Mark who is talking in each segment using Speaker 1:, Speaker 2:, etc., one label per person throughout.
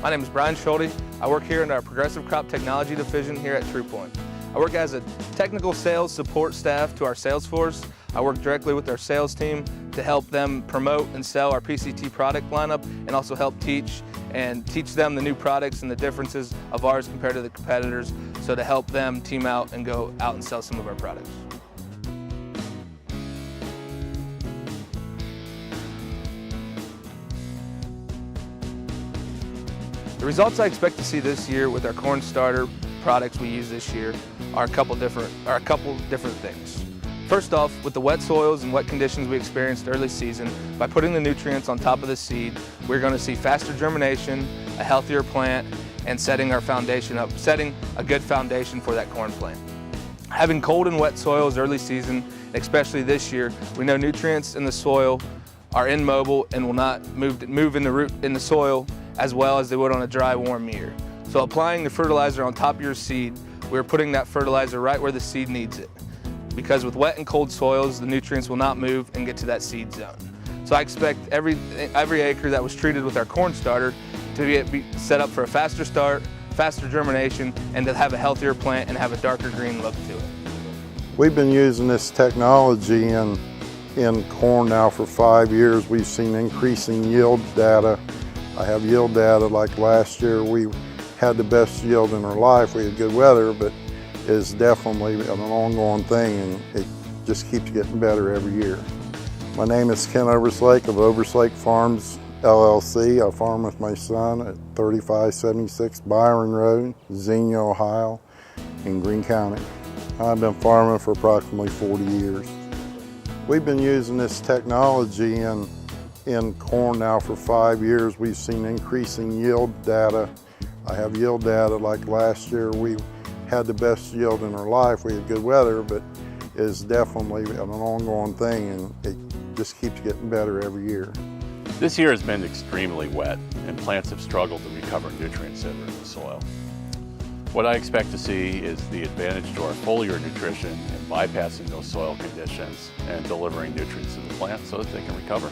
Speaker 1: My name is Brian Schulte. I work here in our Progressive Crop Technology Division here at Trupointe. I work as a technical sales support staff to our sales force. I work directly with our sales team to help them promote and sell our PCT product lineup, and also help teach them the new products and the differences of ours compared to the competitors, so to help them team out and go out and sell some of our products. The results I expect to see this year with our corn starter products we use this year are a couple different things. First off, with the wet soils and wet conditions we experienced early season, by putting the nutrients on top of the seed, we're going to see faster germination, a healthier plant, and setting a good foundation for that corn plant. Having cold and wet soils early season, especially this year, we know nutrients in the soil are immobile and will not move in the soil as well as they would on a dry, warm year. So applying the fertilizer on top of your seed, we're putting that fertilizer right where the seed needs it. Because with wet and cold soils, the nutrients will not move and get to that seed zone. So I expect every acre that was treated with our corn starter to be set up for a faster start, faster germination, and to have a healthier plant and have a darker green look to it.
Speaker 2: We've been using this technology in corn now for 5 years. We've seen increasing yield data. I have yield data like last year. We had the best yield in our life. We had good weather, but it's definitely an ongoing thing, and it just keeps getting better every year. My name is Ken Overslake of Overslake Farms LLC. I farm with my son at 3576 Byron Road, Xenia, Ohio, in Greene County. I've been farming for approximately 40 years. We've been using this technology in corn now for 5 years. We've seen increasing yield data. I have yield data like last year. We had the best yield in our life. We had good weather, but it's definitely an ongoing thing, and it just keeps getting better every year.
Speaker 3: This year has been extremely wet, and plants have struggled to recover nutrients that are in the soil. What I expect to see is the advantage to our foliar nutrition in bypassing those soil conditions and delivering nutrients to the plant so that they can recover.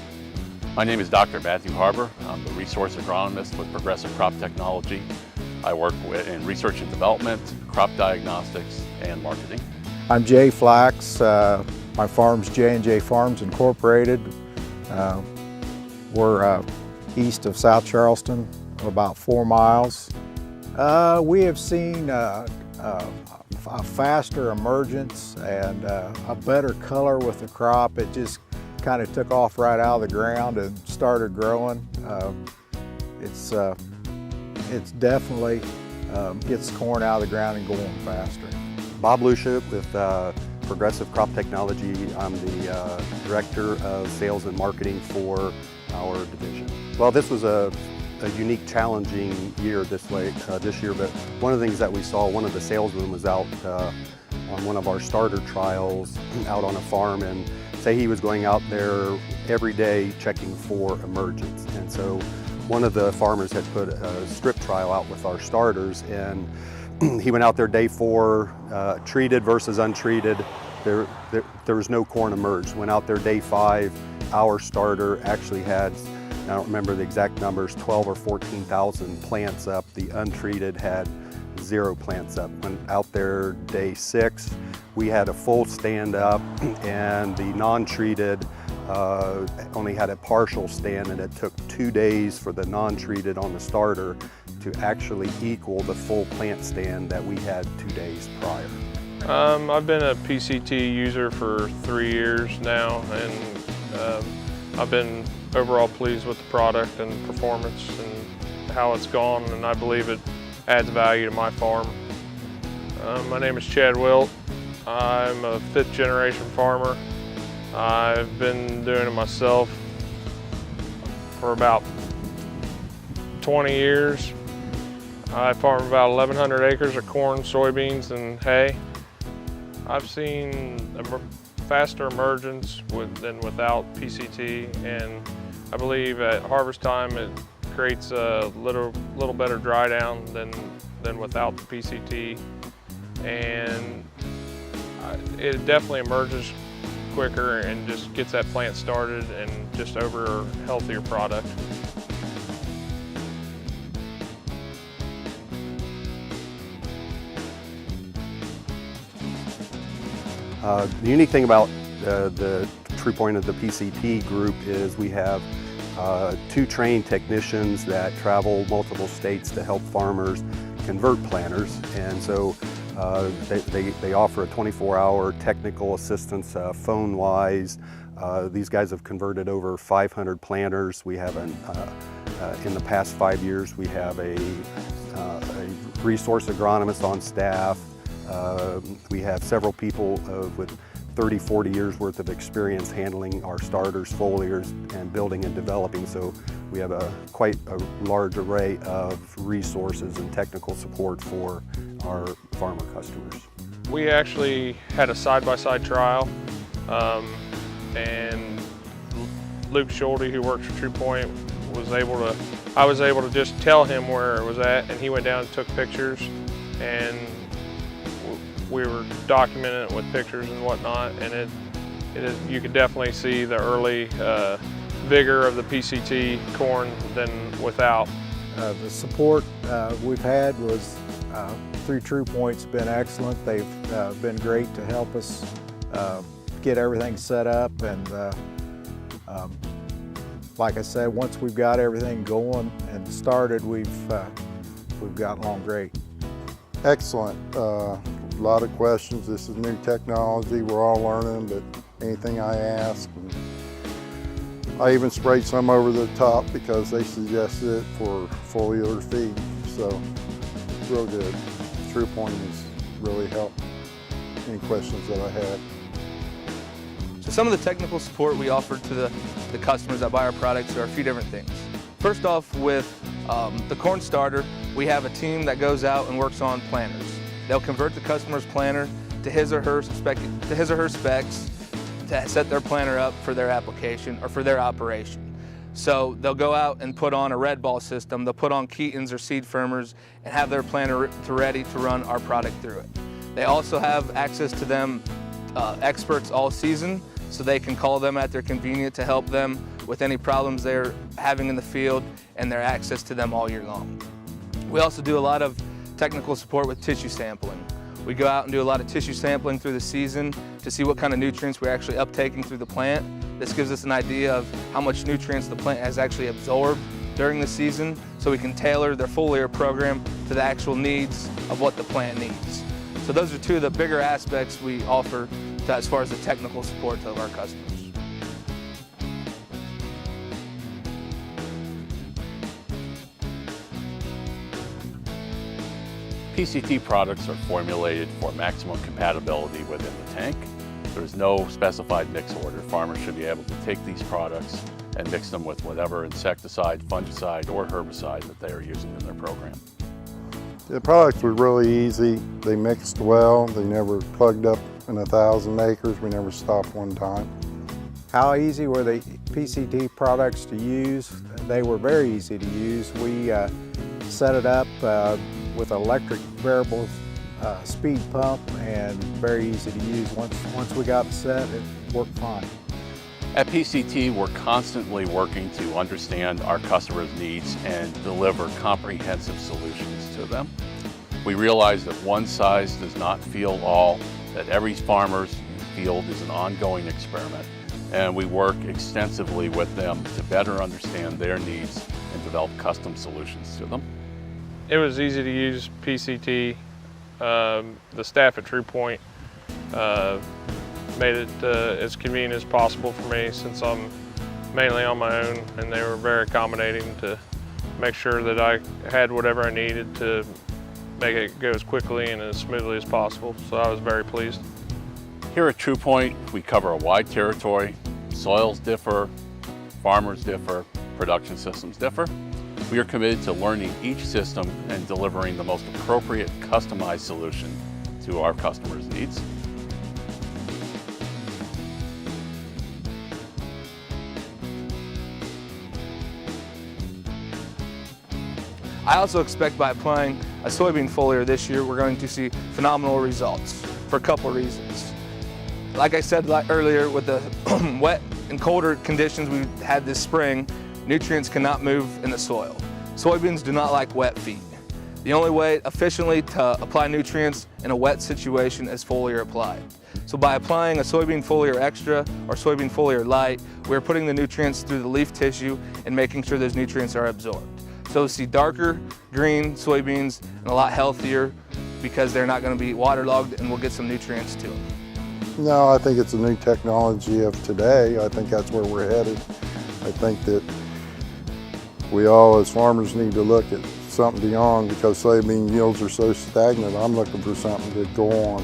Speaker 3: My name is Dr. Matthew Harbour. I'm the resource agronomist with Progressive Crop Technology. I work in research and development, crop diagnostics, and marketing.
Speaker 4: I'm Jay Flax. My farm's J&J Farms Incorporated. We're east of South Charleston, about 4 miles. We have seen a faster emergence and a better color with the crop. It just kind of took off right out of the ground and started growing. It's definitely gets corn out of the ground and going faster.
Speaker 5: Bob Lucia with Progressive Crop Technology. I'm the Director of Sales and Marketing for our division. Well, this was a unique, challenging year this year, but one of the things that we saw, one of the salesmen was out on one of our starter trials out on a farm, and say he was going out there every day checking for emergence. And so one of the farmers had put a strip trial out with our starters, and he went out there day 4, treated versus untreated. There was no corn emerged. Went out there day 5, our starter actually had, I don't remember the exact numbers, 12 or 14,000 plants up. The untreated had 0 plants up. Went out there day 6, we had a full stand up, and the non-treated only had a partial stand, and it took 2 days for the non-treated on the starter to actually equal the full plant stand that we had 2 days prior.
Speaker 6: I've been a PCT user for 3 years now, and I've been overall pleased with the product and performance and how it's gone, and I believe it adds value to my farm. My name is Chad Wilt. I'm a 5th generation farmer. I've been doing it myself for about 20 years. I farm about 1,100 acres of corn, soybeans, and hay. I've seen a faster emergence than without PCT, and I believe at harvest time it creates a little better dry down than without the PCT, and it definitely emerges quicker and just gets that plant started and just over a healthier product.
Speaker 5: The unique thing about the Trupointe of the PCT group is we have 2 trained technicians that travel multiple states to help farmers convert planters, and so they offer a 24-hour technical assistance phone-wise. These guys have converted over 500 planters. We have in the past 5 years, we have a resource agronomist on staff. We have several people with 30, 40 years worth of experience handling our starters, foliars, and building and developing. So we have quite a large array of resources and technical support for our farmer customers.
Speaker 6: We actually had a side-by-side trial, and Luke Schulte, who works for Trupointe, I was able to just tell him where it was at, and he went down and took pictures, and we were documenting it with pictures and whatnot, and you could definitely see the early vigor of the PCT corn than without.
Speaker 4: The support we've had was through Trupointe's been excellent. They've been great to help us get everything set up, and like I said, once we've got everything going and started, we've gotten along great.
Speaker 2: Excellent. A lot of questions. This is new technology. We're all learning, but anything I ask, I even sprayed some over the top because they suggested it for foliar feed. So it's real good. Trupointe has really helped any questions that I had.
Speaker 1: So some of the technical support we offer to the customers that buy our products are a few different things. First off, with the corn starter, we have a team that goes out and works on planters. They'll convert the customer's planter to his or her specs to set their planter up for their application or for their operation. So they'll go out and put on a red ball system, they'll put on Ketons or seed firmers and have their planter ready to run our product through it. They also have access to them experts all season, so they can call them at their convenience to help them with any problems they're having in the field, and their access to them all year long. We also do a lot of technical support with tissue sampling. We go out and do a lot of tissue sampling through the season to see what kind of nutrients we're actually uptaking through the plant. This gives us an idea of how much nutrients the plant has actually absorbed during the season, so we can tailor their foliar program to the actual needs of what the plant needs. So those are two of the bigger aspects we offer as far as the technical support to our customers.
Speaker 3: PCT products are formulated for maximum compatibility within the tank. There's no specified mix order. Farmers should be able to take these products and mix them with whatever insecticide, fungicide, or herbicide that they are using in their program.
Speaker 2: The products were really easy. They mixed well. They never plugged up in 1,000 acres. We never stopped one time.
Speaker 4: How easy were the PCT products to use? They were very easy to use. We set it up with electric variable speed pump, and very easy to use. Once we got it set, it worked fine.
Speaker 3: At PCT, we're constantly working to understand our customers' needs and deliver comprehensive solutions to them. We realize that one size does not fit all, that every farmer's field is an ongoing experiment, and we work extensively with them to better understand their needs and develop custom solutions to them.
Speaker 6: It was easy to use PCT. The staff at Trupointe made it as convenient as possible for me, since I'm mainly on my own, and they were very accommodating to make sure that I had whatever I needed to make it go as quickly and as smoothly as possible. So I was very pleased.
Speaker 3: Here at Trupointe, we cover a wide territory. Soils differ, farmers differ, production systems differ. We are committed to learning each system and delivering the most appropriate customized solution to our customers' needs.
Speaker 1: I also expect by applying a soybean foliar this year, we're going to see phenomenal results for a couple of reasons. Like I said earlier, with the wet and colder conditions we had this spring, nutrients cannot move in the soil. Soybeans do not like wet feed. The only way efficiently to apply nutrients in a wet situation is foliar applied. So by applying a soybean foliar extra or soybean foliar light, we're putting the nutrients through the leaf tissue and making sure those nutrients are absorbed. So you'll see darker green soybeans and a lot healthier because they're not going to be waterlogged, and we'll get some nutrients to them.
Speaker 2: No, I think it's a new technology of today. I think that's where we're headed. I think that we all as farmers need to look at something beyond, because soybean yields are so stagnant. I'm looking for something to go on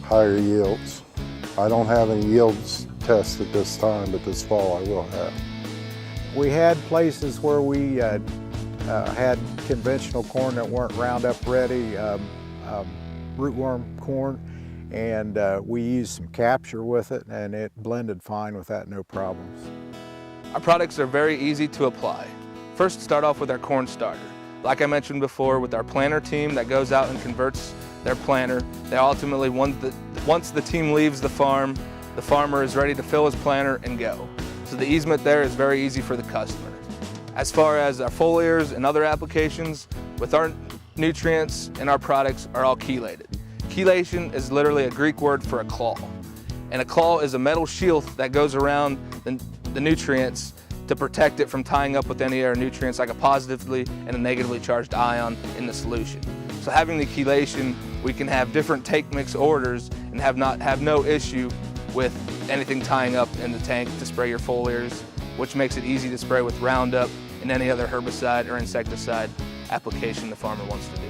Speaker 2: higher yields. I don't have any yields tests at this time, but this fall I will have.
Speaker 4: We had places where we had conventional corn that weren't Roundup ready, rootworm corn, and we used some capture with it, and it blended fine with that, no problems.
Speaker 1: Our products are very easy to apply. First, start off with our corn starter. Like I mentioned before, with our planter team that goes out and converts their planter, they ultimately, once the team leaves the farm, the farmer is ready to fill his planter and go. So the easement there is very easy for the customer. As far as our foliars and other applications, with our nutrients and our products are all chelated. Chelation is literally a Greek word for a claw. And a claw is a metal shield that goes around the nutrients to protect it from tying up with any of our nutrients, like a positively and a negatively charged ion in the solution. So having the chelation, we can have different take mix orders and have no issue with anything tying up in the tank to spray your foliars, which makes it easy to spray with Roundup and any other herbicide or insecticide application the farmer wants to do.